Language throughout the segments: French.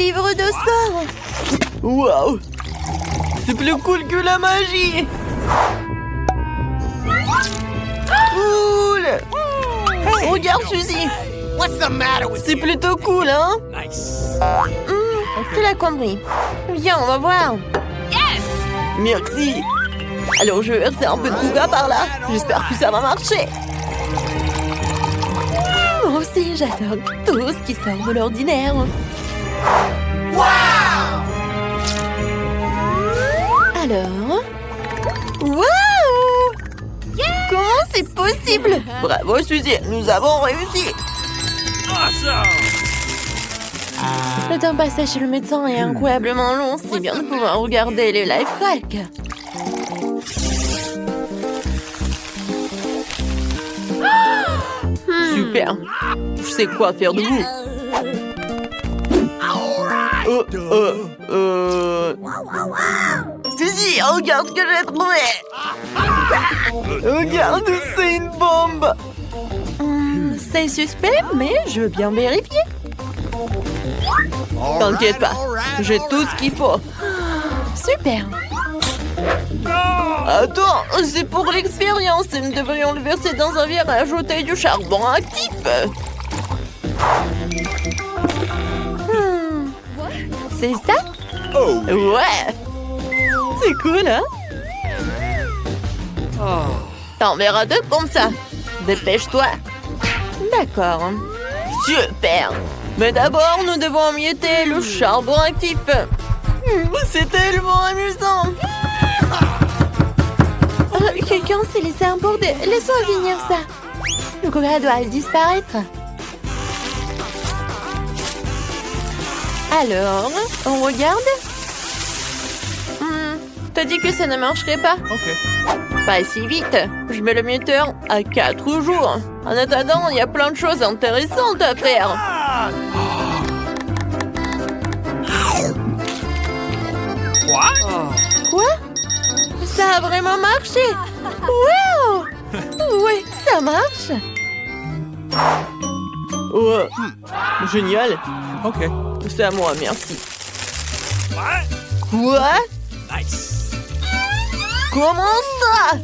livre de sorts. Waouh! C'est plus cool que la magie. Cool! Regarde, Suzy. C'est plutôt cool, hein? Tu l'as compris. Viens, on va voir. Merci. Alors, je vais verser un peu de Kuka par là. J'espère que ça va marcher. Moi aussi, j'adore tout ce qui sort de l'ordinaire. Alors... Waouh! Comment c'est possible? Bravo, Suzy, nous avons réussi. Le temps passé chez le médecin est incroyablement long. C'est bien de pouvoir regarder les life hacks. Super. Je sais quoi faire de vous. Suzy, regarde ce que j'ai trouvé. Regarde, c'est une bombe. C'est suspect, mais je veux bien vérifier. T'inquiète pas, j'ai tout ce qu'il faut. Super. Attends, c'est pour l'expérience. Nous devrions le verser dans un verre et ajouter du charbon actif. C'est ça? Ouais. C'est cool, hein? T'en verras deux comme ça. Dépêche-toi. D'accord. Super. Mais d'abord, nous devons emietter le charbon actif. C'est tellement amusant. Quelqu'un s'est laissé emporter. Laisse-moi finir ça. Le coca doit disparaître. Alors, on regarde. T'as dit que ça ne marcherait pas? Ok. Pas si vite. Je mets le minuteur à 4 jours. En attendant, il y a plein de choses intéressantes à faire. Quoi? Ça a vraiment marché! Wow! Ouais, ça marche! Ouais. Génial! Ok. C'est à moi, merci. Quoi? Nice. Comment ça?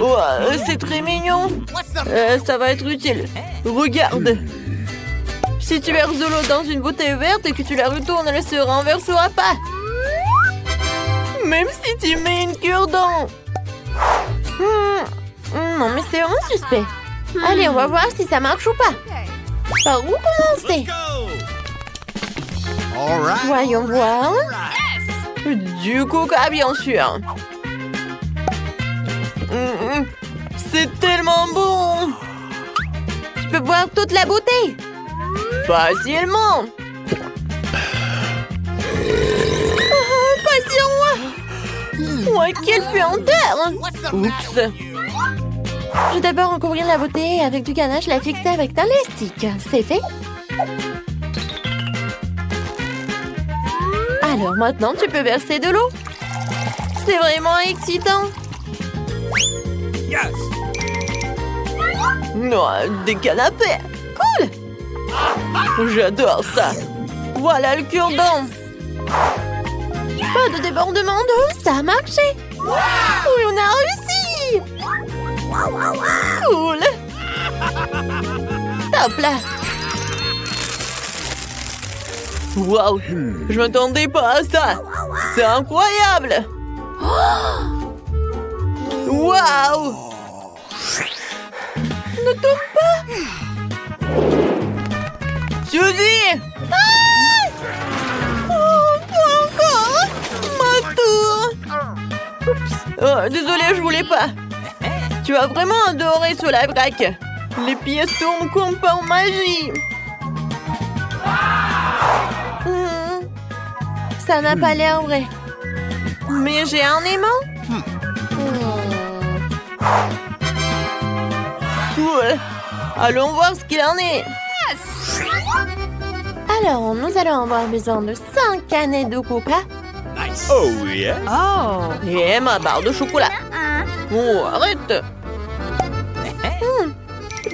Ouais, c'est très mignon. Ça va être utile. Regarde. Si tu verses de l'eau dans une bouteille verte et que tu la retournes, elle se renversera pas. Même si tu mets une cure-dent. Non, mais c'est vraiment suspect. Allez, on va voir si ça marche ou pas. Par où commencer? Voyons voir. Du coca, bien sûr. C'est tellement bon. Tu peux boire toute la bouteille. Facilement. Pas sur moi. Ouais, quelle puanteur. Oups. Je vais d'abord recouvrir la bouteille avec du ganache et la fixer avec un élastique. C'est fait. Alors maintenant, tu peux verser de l'eau. C'est vraiment excitant. Yes. Non, des canapés. Cool. J'adore ça. Voilà le cure-dent. Pas de débordement d'eau, ça a marché. Oui, on a réussi. Cool. Top là. Waouh, je m'attendais pas à ça. C'est incroyable. Waouh. Ne tombe pas. Suzy. Pas encore. Ma tour. Oups. Désolée, je voulais pas. Tu as vraiment adoré ce live hack. Les pièces tournent comme par magie. Ça n'a pas l'air vrai. Mais j'ai un aimant. Cool. Allons voir ce qu'il en est. Alors, nous allons avoir besoin de 5 canettes de coca. Nice. Oh, yes. Oh. Et ma barre de chocolat. Oh, arrête.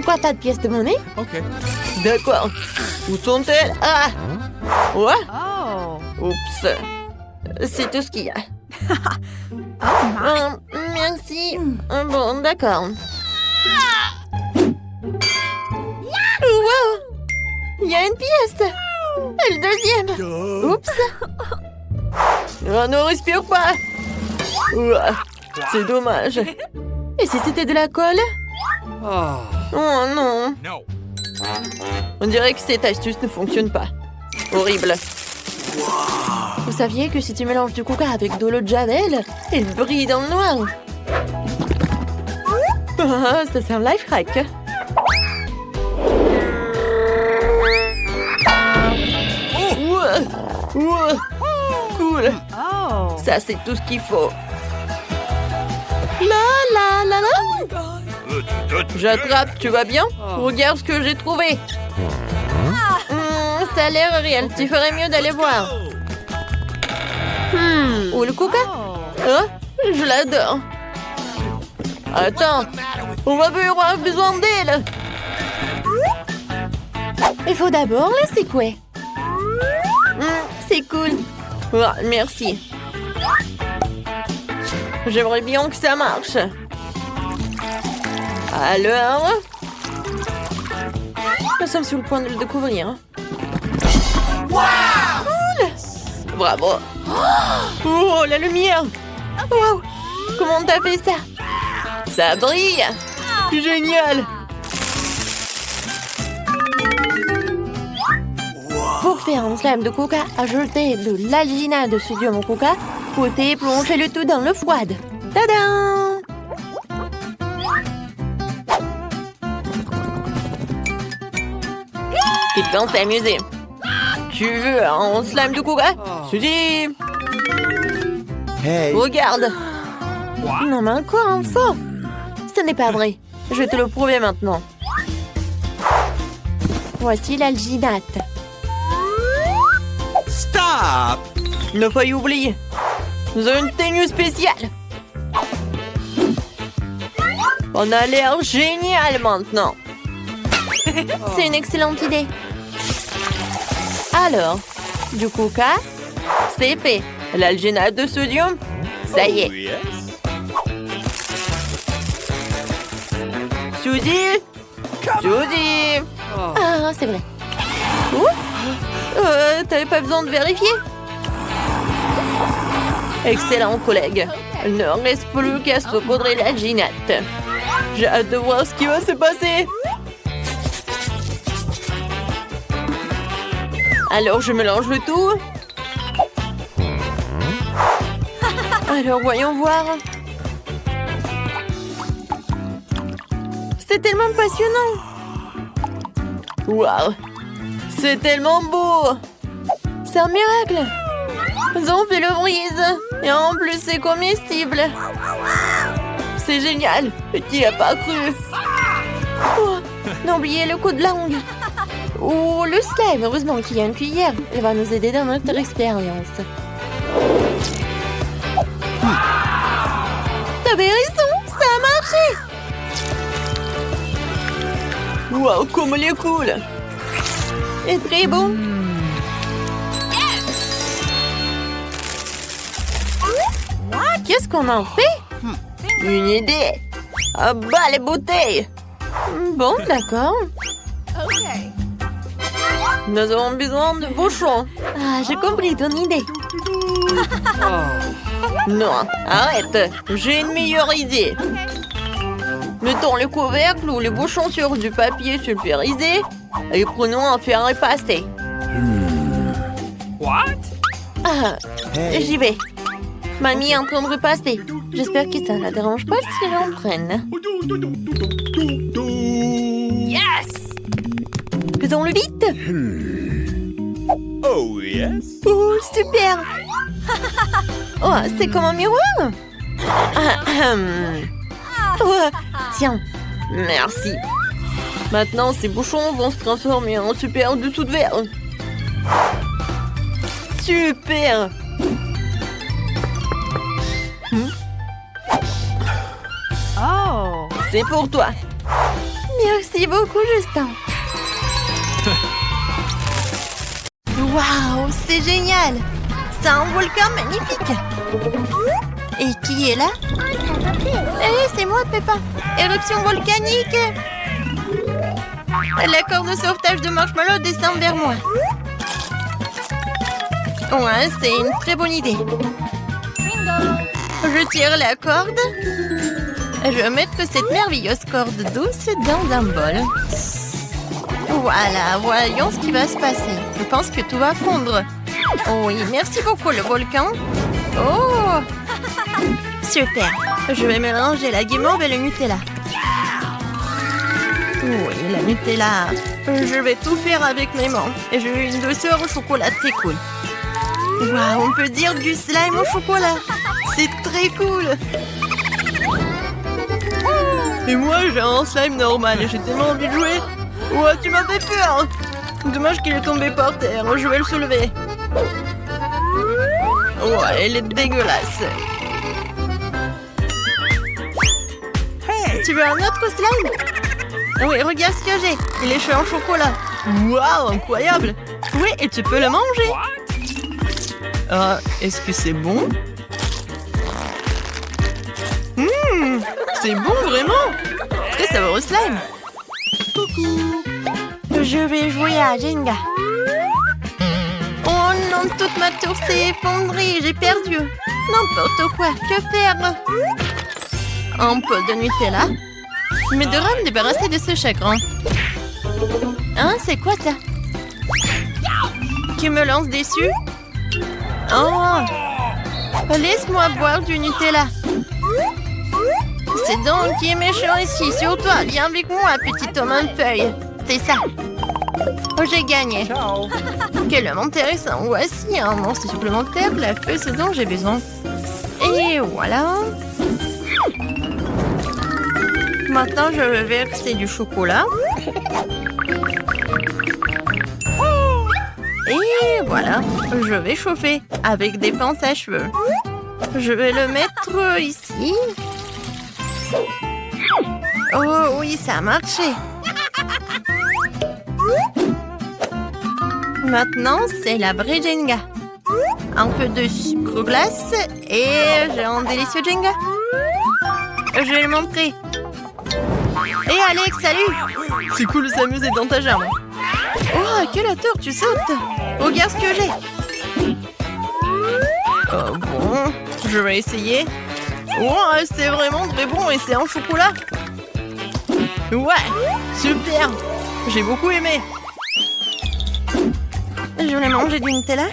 Pourquoi pas de pièces de monnaie? Okay. D'accord. Où sont-elles? Ah! Ouais? Oh. Oups. C'est tout ce qu'il y a. Merci. Bon, d'accord. Wow! Il y a une pièce! Et le deuxième! Oups! Oh, ne respire pas! Ouah, c'est dommage. Et si c'était de la colle? Oh. Oh non! No. On dirait que cette astuce ne fonctionne pas. Horrible. Vous saviez que si tu mélanges du coca avec de l'eau de Javel, il brille dans le noir? Ah, ça c'est un life hack. Ouah, ouah, cool. Oh. Ça c'est tout ce qu'il faut. La la la la. J'attrape, tu vas bien? Regarde ce que j'ai trouvé. Ça a l'air réel. Tu ferais mieux d'aller voir. Où le coca? Hein? Je l'adore. Attends, on va avoir besoin d'elle. Il faut d'abord la secouer. C'est cool. Ah, merci. J'aimerais bien que ça marche. Alors, nous sommes sur le point de le découvrir. Cool. Bravo. Oh, la lumière. Wow. Comment t'as fait ça? Ça brille. Génial. Pour faire un slime de coca, ajoutez de l'alginate de sodium au coca, fouettez et plongez le tout dans l'eau froide. Tadam! Quelqu'un s'est amusé. Tu veux un slime de coca? Suzy! Hey. Regarde! Non mais encore un faux! Ce n'est pas vrai. Je vais te le prouver maintenant. Voici l'alginate. Stop. Ne failli oublier. Nous avons une tenue spéciale. On a l'air génial maintenant. C'est une excellente idée. Alors, du coca, c'est fait. L'alginate de sodium, ça y est. Oh, yes. Suzy! Suzy! Ah, c'est vrai. T'avais pas besoin de vérifier? Excellent, collègue. Il ne reste plus qu'à saupoudrer l'alginate. J'ai hâte de voir ce qui va se passer. Alors, je mélange le tout. Alors, voyons voir. C'est tellement passionnant. Waouh! C'est tellement beau! C'est un miracle! Ils ont fait le brise! Et en plus, c'est comestible! C'est génial! Qui a pas cru? Oh, n'oubliez le coup de langue! Oh, le slime! Heureusement qu'il y a une cuillère. Elle va nous aider dans notre expérience. T'avais raison! Ça a marché! Waouh, comme elle est cool! Et très bon! Qu'est-ce qu'on en fait? Une idée! Ah bah les bouteilles! Bon, d'accord. Nous avons besoin de bouchons. Ah, j'ai compris ton idée. Non, arrête! J'ai une meilleure idée. Mettons le couvercle ou le bouchon sur du papier sulfurisé et prenons un fer à repasser. What? Ah, j'y vais. Mamie est en train de repasser. J'espère que ça ne la dérange pas si j'en prenne. Yes! Faisons-le vite. Oh, yes. Oh, super. Oh, c'est comme un miroir. Oh, tiens, merci. Maintenant, ces bouchons vont se transformer en super dessous de verre. Super. Oh. C'est pour toi. Merci. Merci beaucoup, Justin. Waouh, c'est génial. C'est un volcan magnifique. Et qui est là? C'est moi, Peppa. Éruption volcanique. La corde de sauvetage de Marshmallow descend vers moi. Ouais, c'est une très bonne idée. Je tire la corde. Je vais mettre cette merveilleuse corde douce dans un bol. Voilà, voyons ce qui va se passer. Je pense que tout va fondre. Oui, merci beaucoup le volcan. Oh! Super. Je vais mélanger la guimauve et le Nutella. Oui, la Nutella. Je vais tout faire avec mes mains. Et j'ai une douceur au chocolat très cool. Waouh, on peut dire du slime au chocolat. C'est très cool. Et moi, j'ai un slime normal et j'ai tellement envie de jouer. Ouais, tu m'as fait peur. Dommage qu'il est tombé par terre. Je vais le soulever. Ouais, il est dégueulasse. Hey, tu veux un autre slime? Oui, regarde ce que j'ai. Il est chaud en chocolat. Waouh, incroyable. Oui, et tu peux le manger. Est-ce que c'est bon? C'est bon, vraiment? Très savoureux slime. Coucou. Je vais jouer à Jenga. Oh non, toute ma tour s'est effondrée. J'ai perdu. N'importe quoi. Que faire? Un peu de Nutella. Mais devrais me débarrasser de ce chagrin. Hein, c'est quoi ça? Tu me lances dessus? Oh! Laisse-moi boire du Nutella. C'est donc qui est méchant ici. Sur toi, viens avec moi, petit homme en feuille. C'est ça. Oh, j'ai gagné. Ciao. Quel homme intéressant. Voici un monstre supplémentaire, la feu, ce dont j'ai besoin. Et voilà. Maintenant, je vais verser du chocolat. Et voilà. Je vais chauffer avec des pinces à cheveux. Je vais le mettre ici. Oh oui, ça a marché. Maintenant, c'est la vraie Jenga. Un peu de sucre glace et j'ai un délicieux Jenga. Je vais le montrer. Hé Alex, salut! C'est cool de s'amuser dans ta jambe. Oh, quelle hauteur tu sautes! Regarde ce que j'ai. Oh bon, je vais essayer. Oh, c'est vraiment très bon et c'est en chocolat. Ouais, super! J'ai beaucoup aimé. Je voulais manger du Nutella.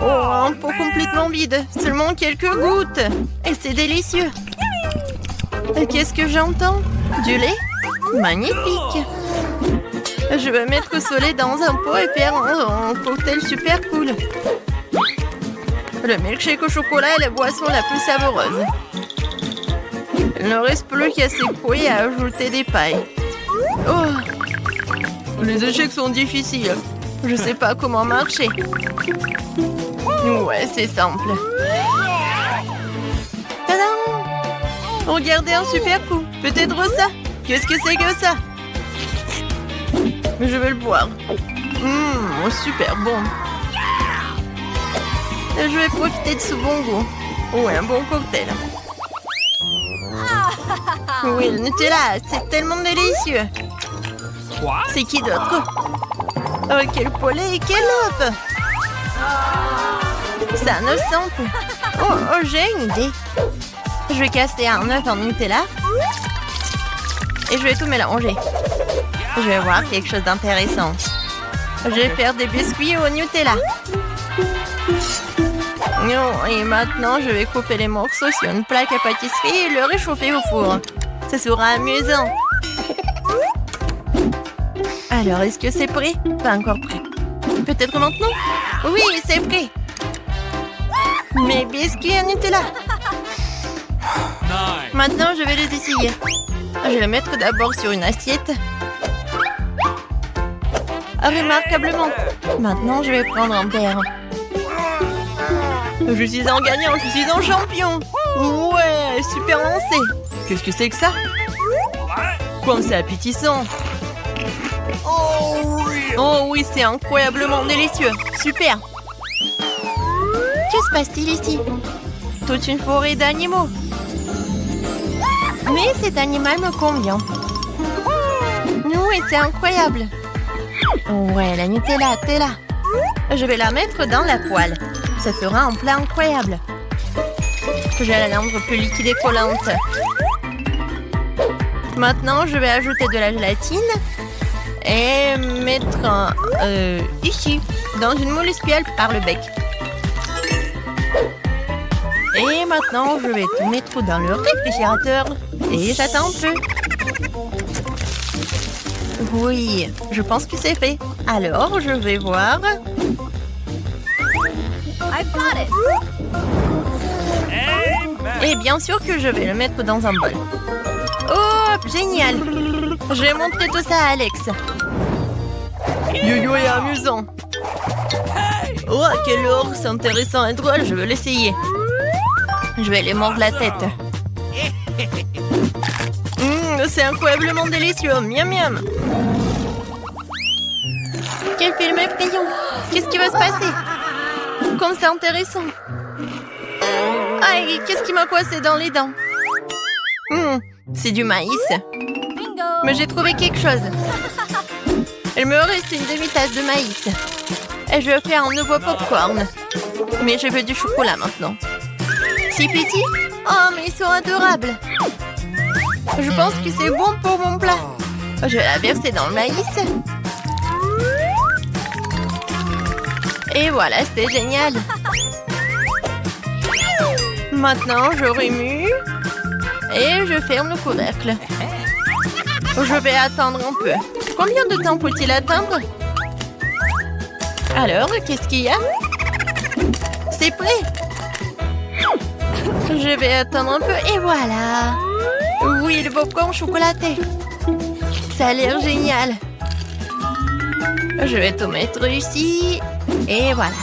Oh, un pot complètement vide. Seulement quelques gouttes. Et c'est délicieux. Qu'est-ce que j'entends? Du lait? Magnifique. Je vais mettre ce lait dans un pot et faire un cocktail super cool. Le milkshake au chocolat est la boisson la plus savoureuse. Il ne reste plus qu'à s'écrouler et à ajouter des pailles. Oh! Les échecs sont difficiles. Je sais pas comment marcher. Ouais, c'est simple. Tadam! Regardez un super coup. Peut-être ça. Qu'est-ce que c'est que ça? Je vais le boire. Super bon. Je vais profiter de ce bon goût. Ouais, un bon cocktail. Oui, le Nutella, c'est tellement délicieux. C'est qui d'autre? Oh, quel poulet et quel œuf! C'est un œuf simple. Oh, j'ai une idée. Je vais casser un œuf en Nutella. Et je vais tout mélanger. Je vais voir quelque chose d'intéressant. Je vais faire des biscuits au Nutella. Oh, et maintenant, je vais couper les morceaux sur une plaque à pâtisserie et le réchauffer au four. Ce sera amusant. Alors, est-ce que c'est prêt? Pas encore prêt. Peut-être maintenant? Oui, c'est prêt. Mes biscuits à Nutella. Nice. Maintenant, je vais les essayer. Je vais les mettre d'abord sur une assiette. Remarquablement. Maintenant, je vais prendre un verre. Je suis un gagnant, je suis un champion. Ouais, super lancé. Qu'est-ce que c'est que ça? Comme c'est appétissant. Oh oui, c'est incroyablement délicieux. Super. Que se passe-t-il ici? Toute une forêt d'animaux. Mais cet animal me convient. Oui, c'est incroyable. Ouais, la Nutella, t'es là. Je vais la mettre dans la poêle. Ça fera un plat incroyable. J'ai la langue plus liquide et collante. Maintenant, je vais ajouter de la gélatine et mettre ici, dans une moule espiale par le bec. Et maintenant, je vais tout mettre dans le réfrigérateur et j'attends un peu. Oui, je pense que c'est fait. Alors, je vais voir. I've got it. Et bien sûr que je vais le mettre dans un bol. Oh, génial! Je vais montrer tout ça à Alex. Yo-yo est amusant. Oh, quel ours intéressant et drôle, je veux l'essayer. Je vais lui mordre la tête. C'est incroyablement délicieux. Miam miam. Quel film effrayant. Qu'est-ce qui va se passer? Comme c'est intéressant. Aïe, qu'est-ce qui m'a coincé dans les dents? C'est du maïs. Bingo. Mais j'ai trouvé quelque chose. Il me reste une demi-tasse de maïs. Et je vais faire un nouveau popcorn. Mais je veux du chocolat maintenant. Si petit? Oh, mais ils sont adorables. Je pense que c'est bon pour mon plat. Je vais la verser dans le maïs. Et voilà, c'était génial. Maintenant, je remue. Et je ferme le couvercle. Je vais attendre un peu. Combien de temps faut-il attendre? Alors, qu'est-ce qu'il y a? C'est prêt. Je vais attendre un peu et voilà. Oui, le popcorn chocolaté. Ça a l'air génial. Je vais tout mettre ici. Et voilà.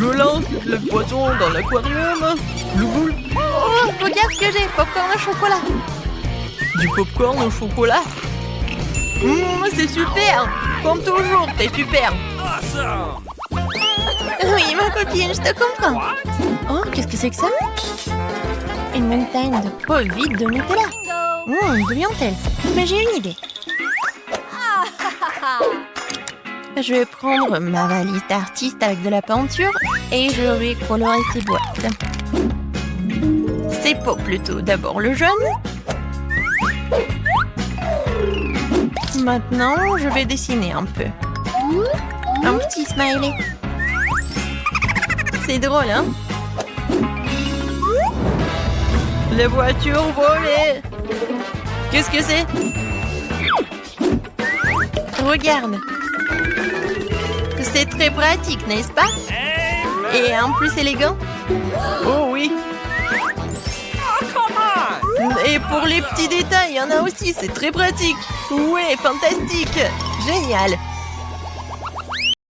Je lance le poisson dans l'aquarium. Oh, regarde ce que j'ai. Popcorn au chocolat. Du popcorn au chocolat? C'est super. Comme toujours, t'es super. Oui, ma copine, je te comprends. Oh, qu'est-ce que c'est que ça? Une montagne de peau vide de Nutella. Bingo. D'où vient-elle? Mais j'ai une idée. Je vais prendre ma valise d'artiste avec de la peinture et je vais colorer ces boîtes. Ces pots plutôt. D'abord le jaune. Maintenant, je vais dessiner un peu. Un petit smiley. C'est drôle, hein? Les voitures volées. Qu'est-ce que c'est? Regarde. C'est très pratique, n'est-ce pas? Et en plus élégant. Oh oui. Et pour les petits détails, il y en a aussi, c'est très pratique. Ouais, fantastique. Génial.